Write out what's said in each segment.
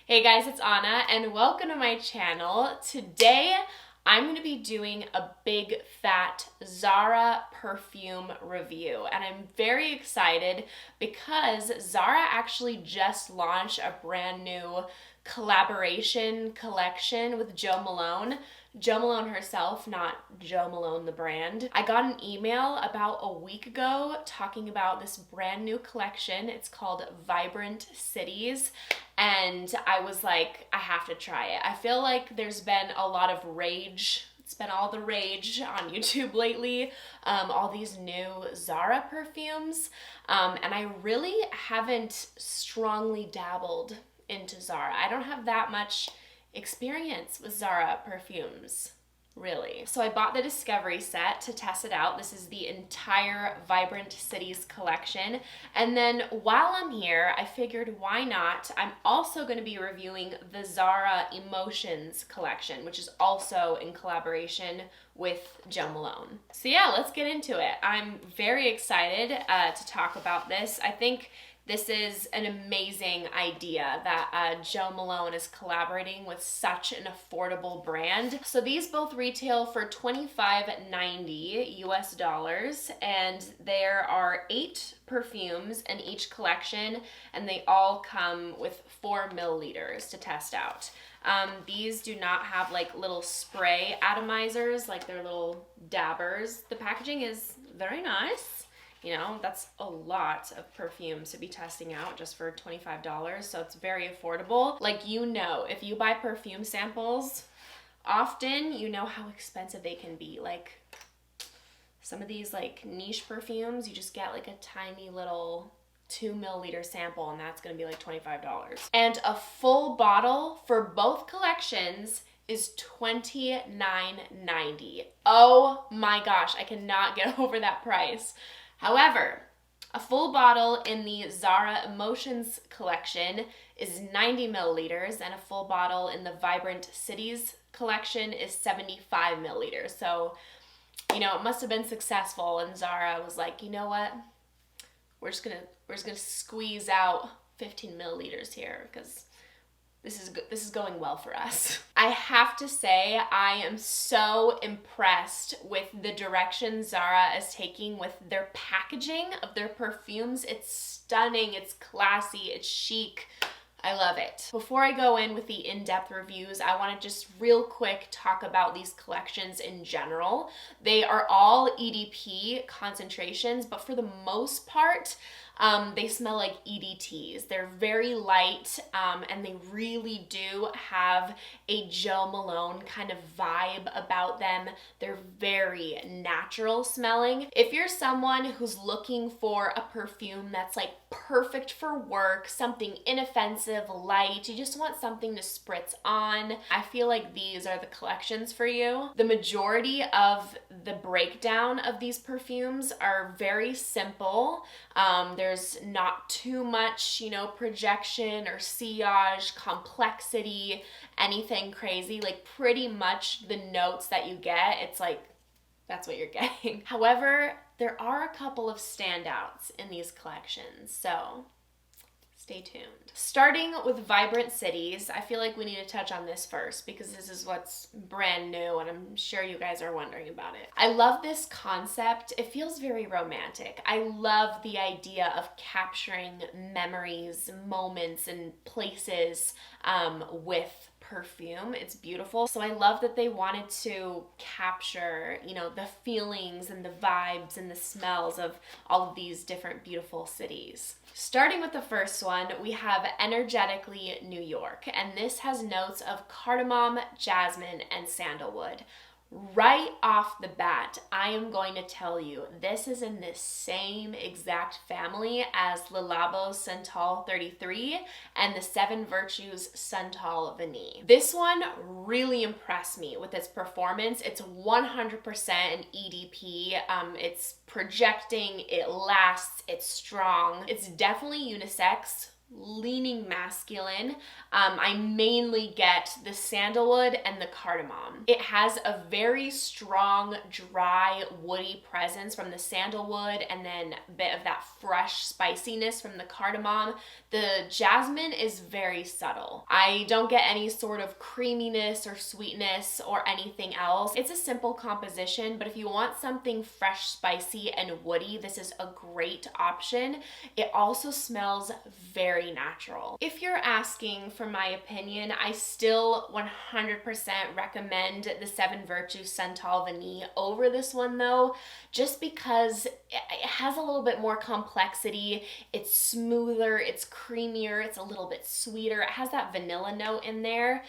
Hey guys, it's Anna and welcome to my channel. Today I'm going to be doing a big fat Zara perfume review and I'm very excited because Zara actually just launched a brand new collaboration collection with Jo Malone. Jo Malone herself, not Jo Malone the brand. I got an email about a week ago talking about this brand new collection. It's called Vibrant Cities. And I was like, I have to try it. I feel like there's been a lot of rage. It's been all the rage on YouTube lately. All these new Zara perfumes. And I really haven't strongly dabbled into Zara. I don't have that much experience with Zara perfumes, really. So I bought the Discovery set to test it out. This is the entire Vibrant Cities collection. And then while I'm here, I figured why not? I'm also going to be reviewing the Zara Emotions collection, which is also in collaboration with Jo Malone. So yeah, let's get into it. I'm very excited to talk about this. I think this is an amazing idea that Jo Malone is collaborating with such an affordable brand. So these both retail for $25.90 US, and there are 8 perfumes in each collection, and they all come with 4 milliliters to test out. These do not have like little spray atomizers, like they're little dabbers. The packaging is very nice. You know, that's a lot of perfumes to be testing out just for $25, so it's very affordable. Like, you know, if you buy perfume samples, often you know how expensive they can be. Like, some of these like niche perfumes, you just get like a tiny little 2 milliliter sample and that's gonna be like $25. And a full bottle for both collections is $29.90. Oh my gosh, I cannot get over that price. However, a full bottle in the Zara Emotions collection is 90 milliliters and a full bottle in the Vibrant Cities collection is 75 milliliters. So, you know, it must have been successful and Zara was like, you know what? We're just gonna squeeze out 15 milliliters here because this is going well for us. I have to say, I am so impressed with the direction Zara is taking with their packaging of their perfumes. It's stunning, it's classy, it's chic. I love it. Before I go in with the in-depth reviews, I want to just real quick talk about these collections in general. They are all EDP concentrations, but for the most part, they smell like EDTs. They're very light, and they really do have a Jo Malone kind of vibe about them. They're very natural smelling. If you're someone who's looking for a perfume that's like perfect for work, something inoffensive, light, you just want something to spritz on, I feel like these are the collections for you. The majority of the breakdown of these perfumes are very simple. There's not too much, you know, projection or sillage, complexity, anything crazy. Like, pretty much the notes that you get, it's like, that's what you're getting. However, there are a couple of standouts in these collections, so stay tuned. Starting with Vibrant Cities, I feel like we need to touch on this first because this is what's brand new and I'm sure you guys are wondering about it. I love this concept. It feels very romantic. I love the idea of capturing memories, moments, and places with perfume. It's beautiful. So I love that they wanted to capture, you know, the feelings and the vibes and the smells of all of these different beautiful cities. Starting with the first one, we have Energetically New York, and this has notes of cardamom, jasmine, and sandalwood. Right off the bat, I am going to tell you, this is in the same exact family as Le Labo Santal 33 and the 7 Virtues Santal Vanille. This one really impressed me with its performance. It's 100% an EDP. It's projecting, it lasts, it's strong. It's definitely unisex, leaning masculine. I mainly get the sandalwood and the cardamom. It has a very strong, dry, woody presence from the sandalwood and then a bit of that fresh spiciness from the cardamom. The jasmine is very subtle. I don't get any sort of creaminess or sweetness or anything else. It's a simple composition, but if you want something fresh, spicy, and woody, this is a great option. It also smells very natural. If you're asking for my opinion, I still 100% recommend the Seven Virtues Santal Vanille over this one though, just because it has a little bit more complexity. It's smoother, it's creamier, it's a little bit sweeter. It has that vanilla note in there.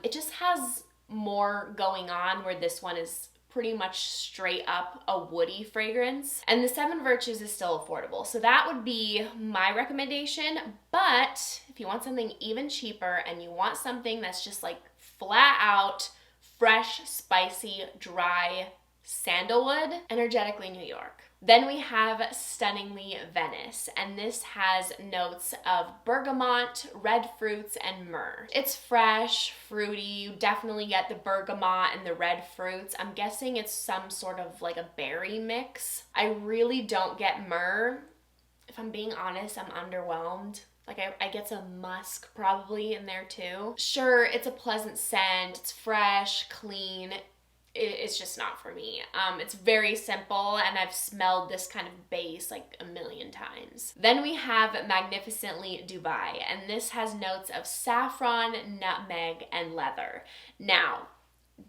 It just has more going on where this one is pretty much straight up a woody fragrance. And the Seven Virtues is still affordable. So that would be my recommendation. But if you want something even cheaper and you want something that's just like flat out, fresh, spicy, dry sandalwood, Energetically New York. Then we have Stunningly Venice, and this has notes of bergamot, red fruits, and myrrh. It's fresh, fruity, you definitely get the bergamot and the red fruits. I'm guessing it's some sort of like a berry mix. I really don't get myrrh. If I'm being honest, I'm underwhelmed. Like I get some musk probably in there too. Sure, it's a pleasant scent, it's fresh, clean. It's just not for me. It's very simple, and I've smelled this kind of base like a million times. Then we have Magnificently Dubai, and this has notes of saffron, nutmeg, and leather. Now,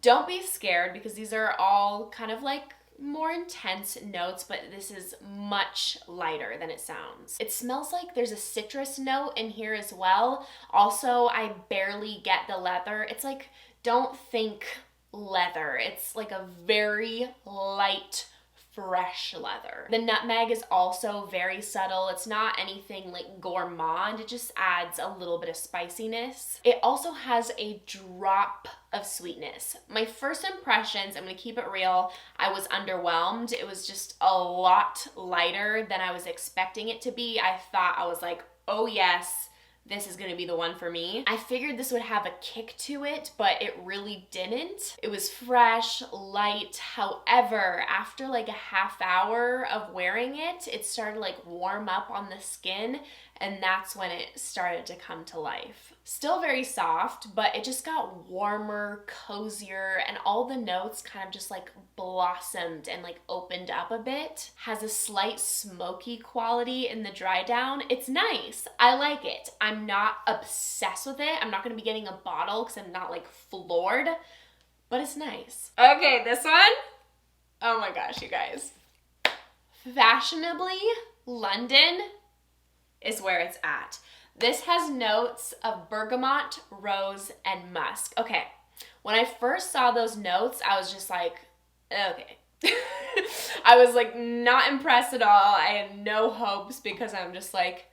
don't be scared because these are all kind of like more intense notes, but this is much lighter than it sounds. It smells like there's a citrus note in here as well. Also, I barely get the leather. It's like, don't think leather. It's like a very light, fresh leather. The nutmeg is also very subtle. It's not anything like gourmand. It just adds a little bit of spiciness. It also has a drop of sweetness. My first impressions, I'm gonna keep it real, I was underwhelmed. It was just a lot lighter than I was expecting it to be. I was like, oh yes, this is gonna be the one for me. I figured this would have a kick to it, but it really didn't. It was fresh, light. However, after like a half hour of wearing it, it started to like warm up on the skin, and that's when it started to come to life. Still very soft, but it just got warmer, cozier, and all the notes kind of just like blossomed and like opened up a bit. Has a slight smoky quality in the dry down. It's nice. I like it. I'm not obsessed with it. I'm not gonna be getting a bottle because I'm not like floored, but it's nice. Okay, this one. Oh my gosh, you guys. Fashionably London is where it's at. This has notes of bergamot, rose, and musk. Okay, when I first saw those notes, I was just like, okay. I was like not impressed at all. I had no hopes because I'm just like,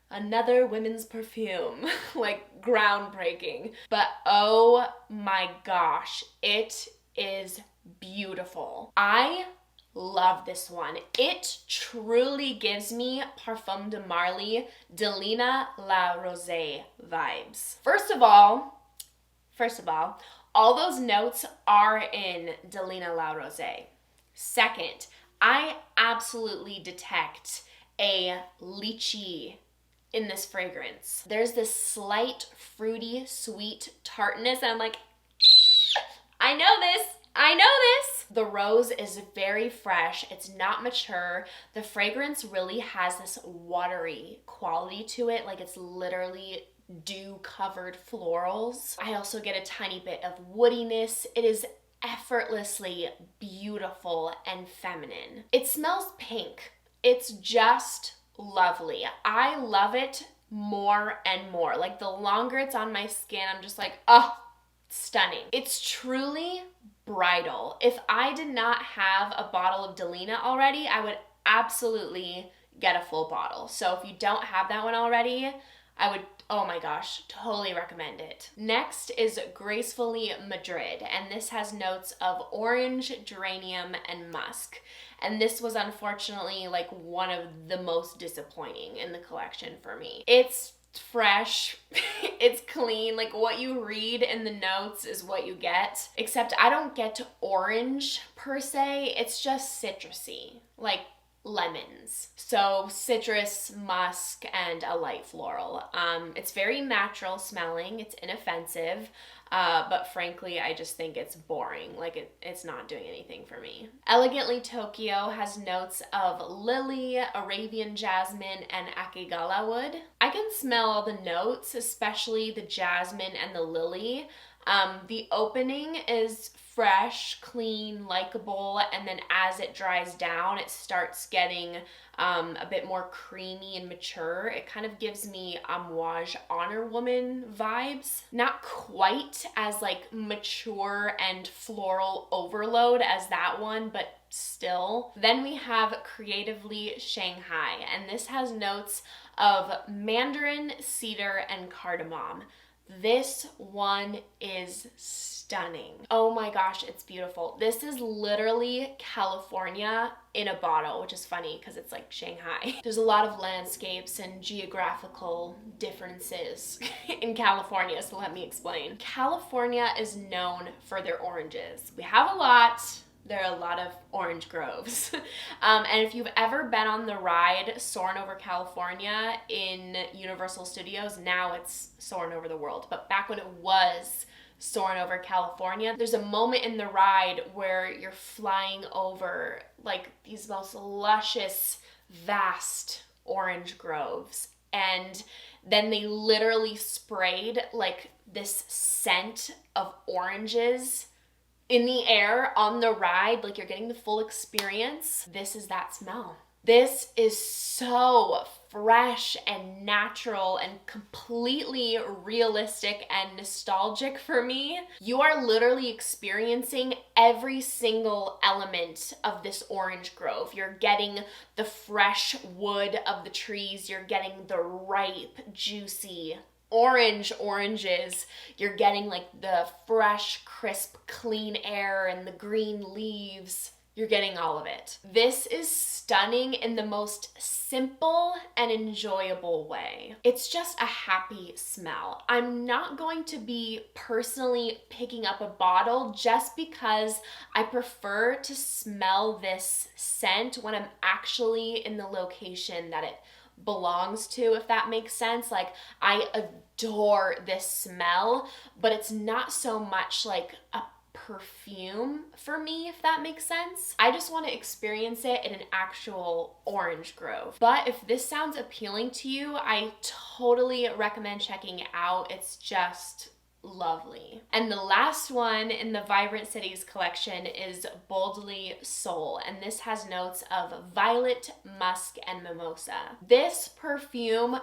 another women's perfume, like groundbreaking. But oh my gosh, it is beautiful. I love this one. It truly gives me Parfum de Marly, Delina La Rosée vibes. First of all, all those notes are in Delina La Rosée. Second, I absolutely detect a lychee in this fragrance. There's this slight fruity, sweet tartness, and I'm like, I know this. The rose is very fresh. It's not mature. The fragrance really has this watery quality to it, like it's literally dew-covered florals. I also get a tiny bit of woodiness. It is effortlessly beautiful and feminine. It smells pink. It's just lovely. I love it more and more. Like the longer it's on my skin, I'm just like, oh, stunning. It's truly bridal. If I did not have a bottle of Delina already, I would absolutely get a full bottle. So if you don't have that one already, I would, oh my gosh, totally recommend it. Next is Gracefully Madrid, and this has notes of orange, geranium, and musk. And this was unfortunately like one of the most disappointing in the collection for me. It's fresh, it's clean. Like what you read in the notes is what you get. Except I don't get orange per se, it's just citrusy, like lemons. So citrus, musk, and a light floral. It's very natural smelling, it's inoffensive. But frankly, I just think it's boring. Like it's not doing anything for me. Elegantly Tokyo has notes of lily, Arabian jasmine, and akigala wood. I can smell all the notes, especially the jasmine and the lily. The opening is fresh, clean, likable, and then as it dries down, it starts getting a bit more creamy and mature. It kind of gives me Amouage Honor Woman vibes. Not quite as like mature and floral overload as that one, but still. Then we have Creatively Shanghai, and this has notes of mandarin, cedar, and cardamom. This one is stunning. Oh my gosh, it's beautiful. This is literally California in a bottle, which is funny because it's like Shanghai. There's a lot of landscapes and geographical differences in California, so let me explain. California is known for their oranges. We have a lot. There are a lot of orange groves. And if you've ever been on the ride Soarin' Over California in Universal Studios, now it's Soarin' Over the World, but back when it was Soarin' Over California, there's a moment in the ride where you're flying over like these most luscious, vast orange groves. And then they literally sprayed like this scent of oranges in the air on the ride, like you're getting the full experience. This is that smell. This is so fresh and natural and completely realistic and nostalgic for me. You are literally experiencing every single element of this orange grove. You're getting the fresh wood of the trees. You're getting the ripe, juicy oranges. You're getting like the fresh, crisp, clean air and the green leaves. You're getting all of it. This is stunning in the most simple and enjoyable way. It's just a happy smell. I'm not going to be personally picking up a bottle just because I prefer to smell this scent when I'm actually in the location that it belongs to, if that makes sense. Like I adore this smell, but it's not so much like a perfume for me, if that makes sense. I just want to experience it in an actual orange grove. But if this sounds appealing to you, I totally recommend checking it out. It's just lovely. And the last one in the Vibrant Cities collection is Boldly Soul, and this has notes of violet, musk, and mimosa. This perfume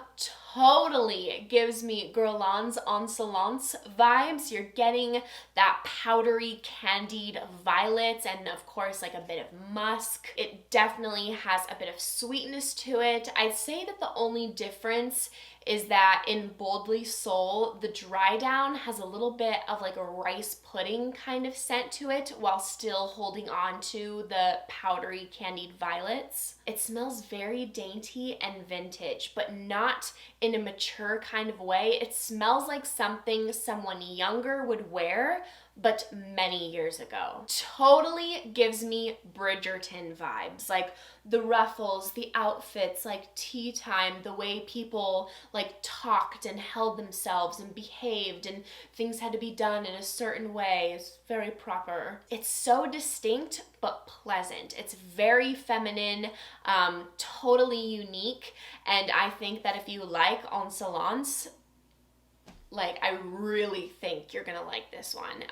totally gives me Guerlain's Insolence vibes. You're getting that powdery, candied violets and of course like a bit of musk. It definitely has a bit of sweetness to it. I'd say that the only difference is that in Boldly Soul, the dry down has a little bit of like a rice pudding kind of scent to it while still holding on to the powdery candied violets. It smells very dainty and vintage, but not in a mature kind of way. It smells like something someone younger would wear, but many years ago. Totally gives me Bridgerton vibes, like the ruffles, the outfits, like tea time, the way people like talked and held themselves and behaved and things had to be done in a certain way. It's very proper. It's so distinct but pleasant. It's very feminine, totally unique, and I think that if you like Insolence, like I really think you're gonna like this one.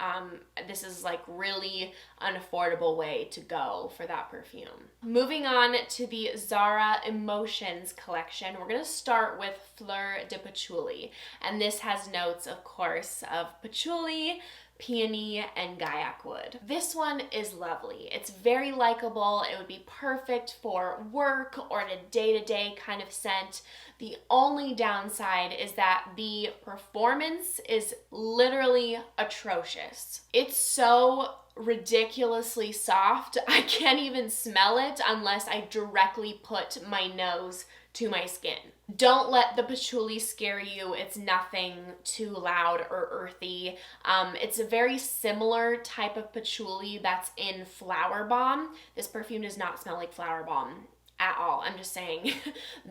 This is like really an affordable way to go for that perfume. Moving on to the Zara Emotions collection, we're gonna start with Fleur de Patchouli, and this has notes, of course, of patchouli, peony, and gaiac wood. This one is lovely. It's very likable. It would be perfect for work or in a day-to-day kind of scent. The only downside is that the performance is literally atrocious. It's so ridiculously soft. I can't even smell it unless I directly put my nose to my skin. Don't let the patchouli scare you. It's nothing too loud or earthy. It's a very similar type of patchouli that's in Flower Bomb. This perfume does not smell like Flower Bomb at all. I'm just saying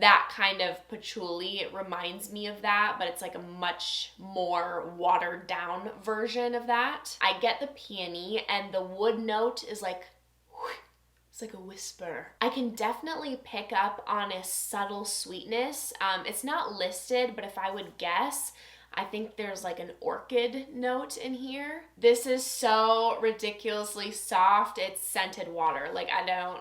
that kind of patchouli reminds me of that, but it's like a much more watered down version of that. I get the peony, and the wood note is like, it's like a whisper. I can definitely pick up on a subtle sweetness. It's not listed, but if I would guess, I think there's like an orchid note in here. This is so ridiculously soft. It's scented water. Like I don't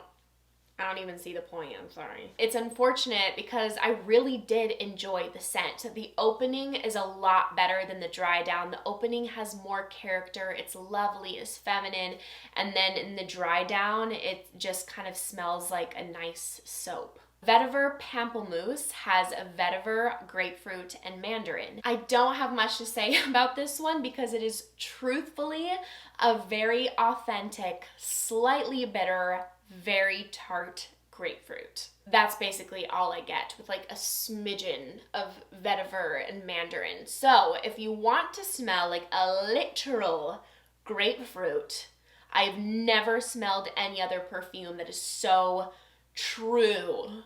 even see the point, I'm sorry. It's unfortunate because I really did enjoy the scent. The opening is a lot better than the dry down. The opening has more character, it's lovely, it's feminine, and then in the dry down, it just kind of smells like a nice soap. Vetiver Pamplemousse has a vetiver, grapefruit, and mandarin. I don't have much to say about this one because it is truthfully a very authentic, slightly bitter, very tart grapefruit. That's basically all I get, with like a smidgen of vetiver and mandarin. So if you want to smell like a literal grapefruit, I've never smelled any other perfume that is so true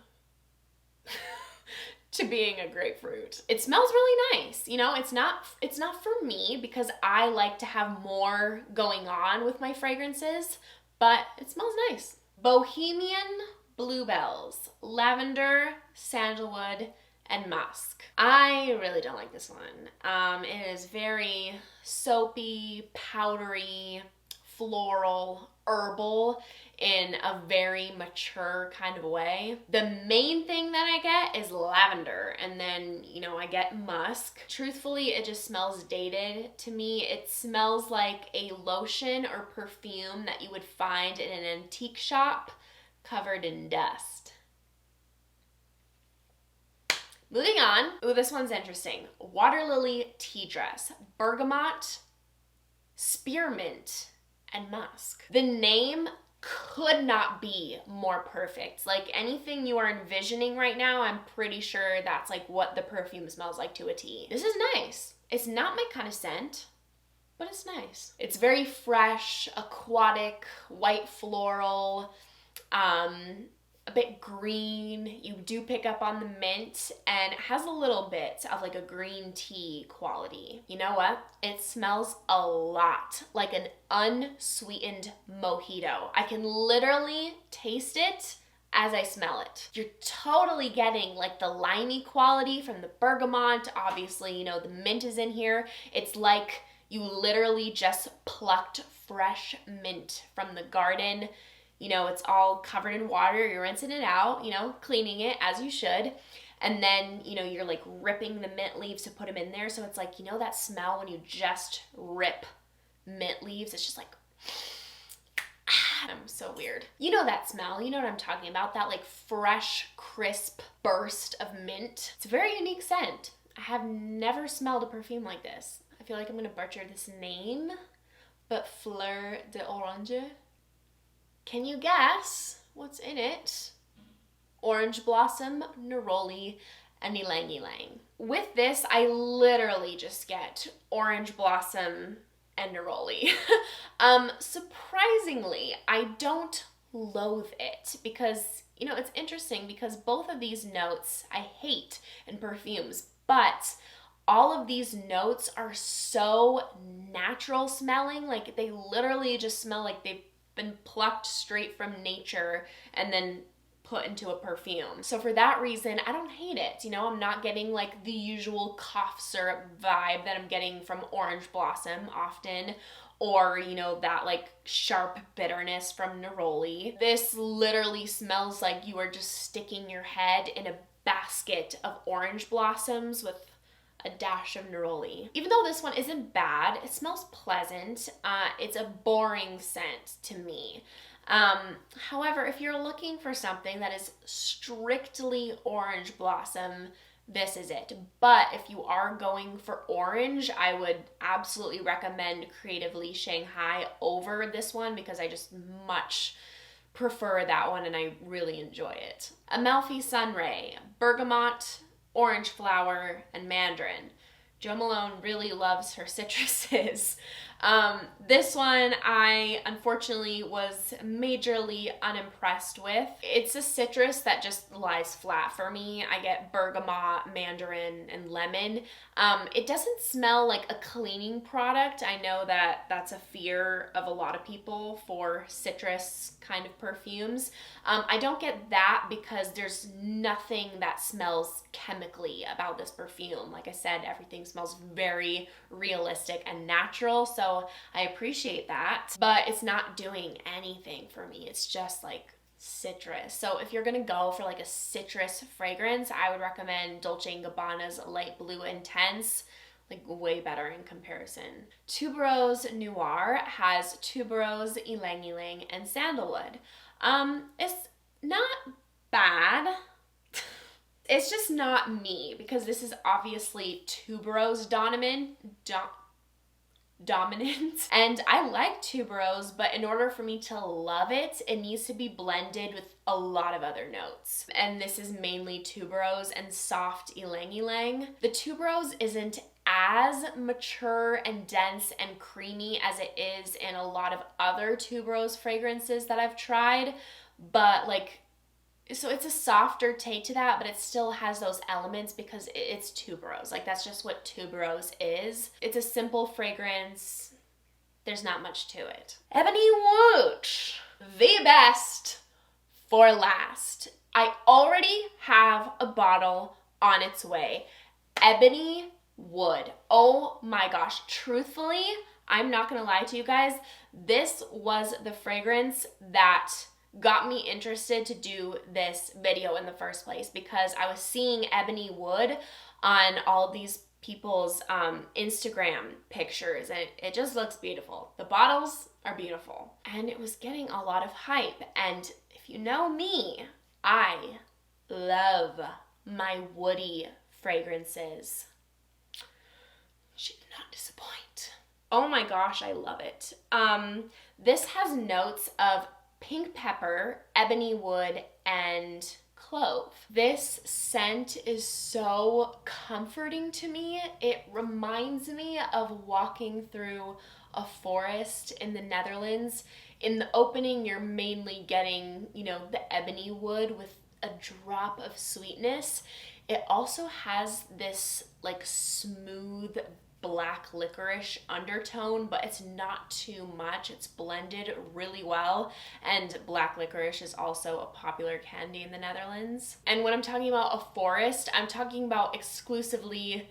to being a grapefruit. It smells really nice. You know, it's not for me because I like to have more going on with my fragrances, but it smells nice. Bohemian Bluebells, lavender, sandalwood, and musk. I really don't like this one. It is very soapy, powdery, floral, herbal in a very mature kind of way. The main thing that I get is lavender, and then, you know, I get musk. Truthfully, it just smells dated to me. It smells like a lotion or perfume that you would find in an antique shop covered in dust. Moving on. Ooh, this one's interesting. Waterlily Tea Dress, bergamot, spearmint, and musk. The name could not be more perfect. Like anything you are envisioning right now, I'm pretty sure that's like what the perfume smells like to a T. This is nice. It's not my kind of scent, but it's nice. It's very fresh, aquatic, white floral, a bit green. You do pick up on the mint, and it has a little bit of like a green tea quality. You know what? It smells a lot like an unsweetened mojito. I can literally taste it as I smell it. You're totally getting like the limey quality from the bergamot. Obviously, you know, the mint is in here. It's like you literally just plucked fresh mint from the garden. You know, it's all covered in water. You're rinsing it out, you know, cleaning it as you should. And then, you know, you're like ripping the mint leaves to put them in there. So it's like, you know, that smell when you just rip mint leaves? It's just like, I'm so weird. You know that smell. You know what I'm talking about. That like fresh, crisp burst of mint. It's a very unique scent. I have never smelled a perfume like this. I feel like I'm going to butcher this name, but Fleur d'Orange. Can you guess what's in it? Orange blossom, neroli, and ylang ylang. With this, I literally just get orange blossom and neroli. Surprisingly, I don't loathe it because, you know, it's interesting because both of these notes I hate in perfumes, but all of these notes are so natural smelling. Like they literally just smell like they've been plucked straight from nature and then put into a perfume. So for that reason, I don't hate it. You know, I'm not getting like the usual cough syrup vibe that I'm getting from orange blossom often, or, you know, that like sharp bitterness from neroli. This literally smells like you are just sticking your head in a basket of orange blossoms with a dash of neroli. Even though this one isn't bad, it smells pleasant. It's a boring scent to me. However, if you're looking for something that is strictly orange blossom, this is it. But if you are going for orange, I would absolutely recommend Creatively Shanghai over this one because I just much prefer that one and I really enjoy it. Amalfi Sunray, bergamot, orange flower, and mandarin. Jo Malone really loves her citruses. This one I unfortunately was majorly unimpressed with. It's a citrus that just lies flat for me. I get bergamot, mandarin, and lemon. It doesn't smell like a cleaning product. I know that that's a fear of a lot of people for citrus kind of perfumes. I don't get that because there's nothing that smells chemically about this perfume. Like I said, everything smells very realistic and natural, so I appreciate that, but it's not doing anything for me. It's just like citrus. So if you're gonna go for like a citrus fragrance, I would recommend Dolce & Gabbana's Light Blue Intense, like way better in comparison. Tubereuse Noir has tuberose, ylang ylang, and sandalwood. It's not bad. It's just not me, because this is obviously tuberose dominant, and I like tuberose, but in order for me to love it, it needs to be blended with a lot of other notes. And this is mainly tuberose and soft ylang ylang. The tuberose isn't as mature and dense and creamy as it is in a lot of other tuberose fragrances that I've tried, but like, so it's a softer take to that, but it still has those elements because it's tuberose. Like, that's just what tuberose is. It's a simple fragrance. There's not much to it. Ebony Wood, the best for last. I already have a bottle on its way. Ebony Wood. Oh my gosh. Truthfully, I'm not gonna lie to you guys. This was the fragrance that got me interested to do this video in the first place, because I was seeing Ebony Wood on all these people's Instagram pictures, and it just looks beautiful. The bottles are beautiful, and it was getting a lot of hype. And if you know me, I love my woody fragrances. She did not disappoint. Oh my gosh, I love it. This has notes of pink pepper, ebony wood, and clove. This scent is so comforting to me. It reminds me of walking through a forest in the Netherlands. In the opening, you're mainly getting, you know, the ebony wood with a drop of sweetness. It also has this like smooth black licorice undertone, but it's not too much. It's blended really well, and black licorice is also a popular candy in the Netherlands. And when I'm talking about a forest, I'm talking about exclusively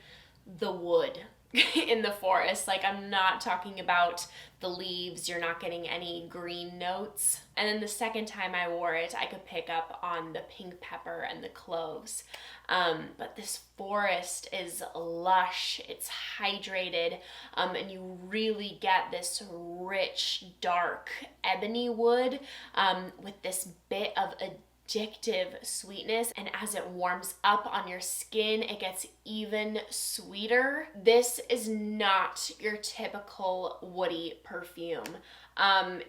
the wood in the forest. Like, I'm not talking about the leaves. You're not getting any green notes. And then the second time I wore it, I could pick up on the pink pepper and the cloves. But this forest is lush, it's hydrated, and you really get this rich, dark ebony wood with this bit of addictive sweetness, and as it warms up on your skin, it gets even sweeter. This is not your typical woody perfume.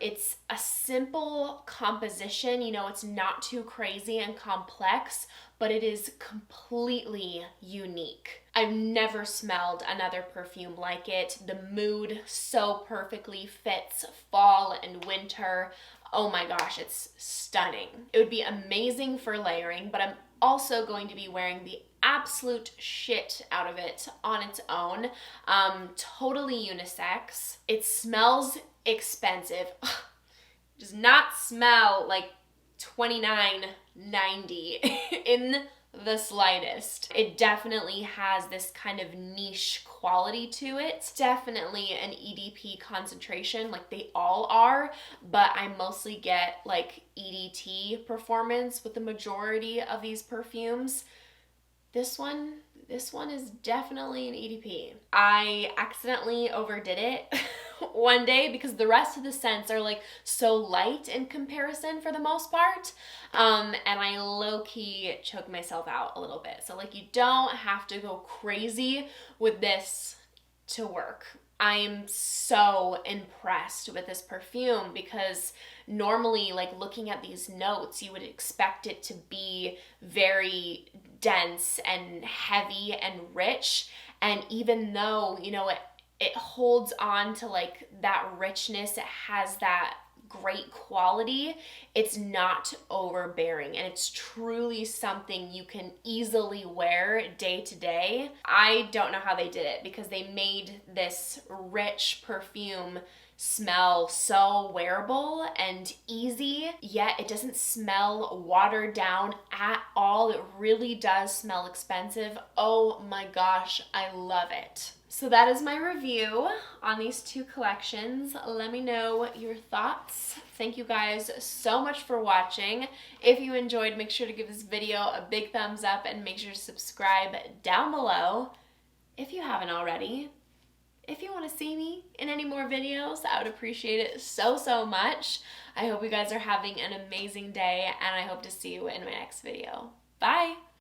It's a simple composition, you know, it's not too crazy and complex, but it is completely unique. I've never smelled another perfume like it. The mood so perfectly fits fall and winter. Oh my gosh, it's stunning. It would be amazing for layering, but I'm also going to be wearing the absolute shit out of it on its own. Totally unisex. It smells expensive. Does not smell like $29.90 in the slightest. It definitely has this kind of niche quality to it. It's definitely an EDP concentration, like they all are, but I mostly get like EDT performance with the majority of these perfumes. This one is definitely an EDP. I accidentally overdid it one day because the rest of the scents are like so light in comparison for the most part. And I low-key choked myself out a little bit. So like, you don't have to go crazy with this to work. I'm so impressed with this perfume because normally, like, looking at these notes, you would expect it to be very dense and heavy and rich. And even though, you know, it holds on to like that richness, it has that great quality, it's not overbearing, and it's truly something you can easily wear day to day. I don't know how they did it, because they made this rich perfume smell so wearable and easy, yet it doesn't smell watered down at all. It really does smell expensive. Oh my gosh, I love it. So that is my review on these two collections. Let me know your thoughts. Thank you guys so much for watching. If you enjoyed, make sure to give this video a big thumbs up and make sure to subscribe down below if you haven't already. If you want to see me in any more videos, I would appreciate it so, so much. I hope you guys are having an amazing day, and I hope to see you in my next video. Bye!